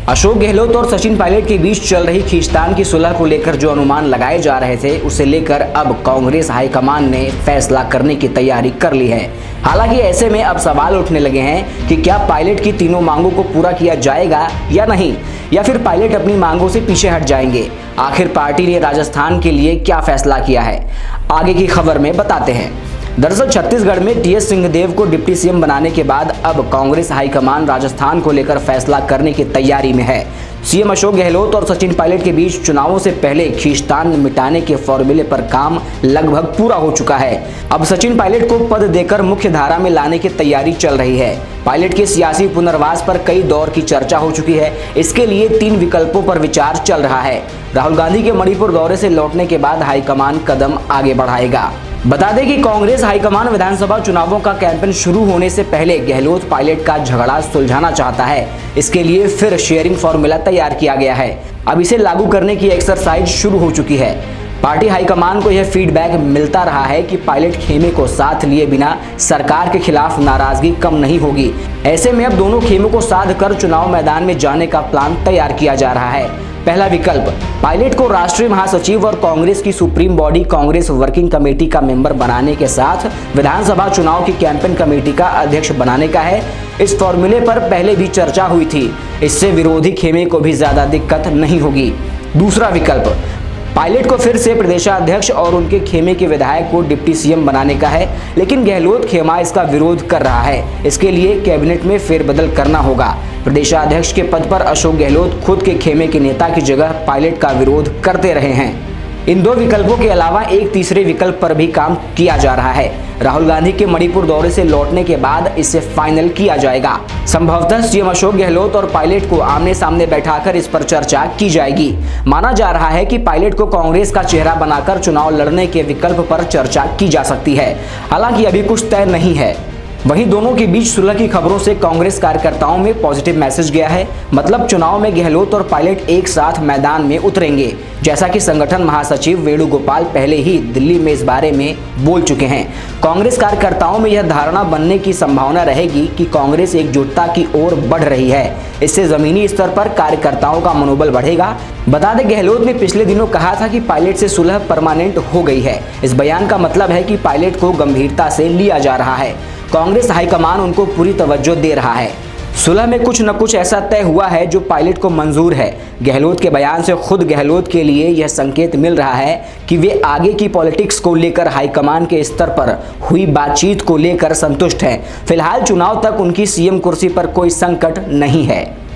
अशोक गहलोत और सचिन पायलट के बीच चल रही खींचतान की सुलह को लेकर जो अनुमान लगाए जा रहे थे, उसे लेकर अब कांग्रेस हाईकमान ने फैसला करने की तैयारी कर ली है। हालांकि ऐसे में अब सवाल उठने लगे हैं कि क्या पायलट की तीनों मांगों को पूरा किया जाएगा या नहीं, या फिर पायलट अपनी मांगों से पीछे हट जाएंगे। आखिर पार्टी ने राजस्थान के लिए क्या फैसला किया है, आगे की खबर में बताते हैं। दरअसल छत्तीसगढ़ में टीएस सिंहदेव को डिप्टी सीएम बनाने के बाद अब कांग्रेस हाईकमान राजस्थान को लेकर फैसला करने की तैयारी में है। सीएम अशोक गहलोत और सचिन पायलट के बीच चुनावों से पहले खींचतान मिटाने के फॉर्मूले पर काम लगभग पूरा हो चुका है। अब सचिन पायलट को पद देकर मुख्य धारा में लाने की तैयारी चल रही है। पायलट के सियासी पुनर्वास पर कई दौर की चर्चा हो चुकी है। इसके लिए 3 विकल्पों पर विचार चल रहा है। राहुल गांधी के मणिपुर दौरे से लौटने के बाद हाईकमान कदम आगे बढ़ाएगा। बता दें कि कांग्रेस हाईकमान विधानसभा चुनावों का कैंपेन शुरू होने से पहले गहलोत पायलट का झगड़ा सुलझाना चाहता है। इसके लिए फिर शेयरिंग फॉर्मूला तैयार किया गया है। अब इसे लागू करने की एक्सरसाइज शुरू हो चुकी है। पार्टी हाईकमान को यह फीडबैक मिलता रहा है कि पायलट खेमे को साथ लिए बिना सरकार के खिलाफ नाराजगी कम नहीं होगी। ऐसे में अब दोनों खेमों को साध कर चुनाव मैदान में जाने का प्लान तैयार किया जा रहा है। पहला विकल्प, पायलट को राष्ट्रीय महासचिव और कांग्रेस की supreme body Congress working committee का मेंबर बनाने के साथ विधानसभा चुनाव की कैंपेन कमेटी का अध्यक्ष बनाने का है। इस फॉर्मूले पर पहले भी चर्चा हुई थी। इससे विरोधी खेमे को भी ज्यादा दिक्कत नहीं होगी। दूसरा विकल्प, पायलट को फिर से प्रदेशाध्यक्ष और उनके खेमे के विधायक को डिप्टी सीएम बनाने का है, लेकिन गहलोत खेमा इसका विरोध कर रहा है। इसके लिए कैबिनेट में फेरबदल करना होगा। प्रदेशाध्यक्ष के पद पर अशोक गहलोत खुद के खेमे के नेता की जगह पायलट का विरोध करते रहे हैं। इन 2 विकल्पों के अलावा एक तीसरे विकल्प पर भी काम किया जा रहा है। राहुल गांधी के मणिपुर दौरे से लौटने के बाद इसे फाइनल किया जाएगा। संभवतः सीएम अशोक गहलोत और पायलट को आमने सामने बैठाकर इस पर चर्चा की जाएगी। माना जा रहा है कि पायलट को कांग्रेस का चेहरा बनाकर चुनाव लड़ने के विकल्प पर चर्चा की जा सकती है। हालांकि अभी कुछ तय नहीं है। वहीं दोनों के बीच सुलह की खबरों से कांग्रेस कार्यकर्ताओं में पॉजिटिव मैसेज गया है। मतलब चुनाव में गहलोत और पायलट एक साथ मैदान में उतरेंगे, जैसा कि संगठन महासचिव वेणुगोपाल पहले ही दिल्ली में इस बारे में बोल चुके हैं। कांग्रेस कार्यकर्ताओं में यह धारणा बनने की संभावना रहेगी कि कांग्रेस एकजुटता की ओर बढ़ रही है। इससे जमीनी स्तर पर कार्यकर्ताओं का मनोबल बढ़ेगा। बता दें, गहलोत ने पिछले दिनों कहा था कि पायलट से सुलह परमानेंट हो गई है। इस बयान का मतलब है कि पायलट को गंभीरता से लिया जा रहा है। कांग्रेस हाईकमान उनको पूरी तवज्जो दे रहा है। सुलह में कुछ न कुछ ऐसा तय हुआ है जो पायलट को मंजूर है। गहलोत के बयान से खुद गहलोत के लिए यह संकेत मिल रहा है कि वे आगे की पॉलिटिक्स को लेकर हाईकमान के स्तर पर हुई बातचीत को लेकर संतुष्ट हैं। फिलहाल चुनाव तक उनकी सीएम कुर्सी पर कोई संकट नहीं है।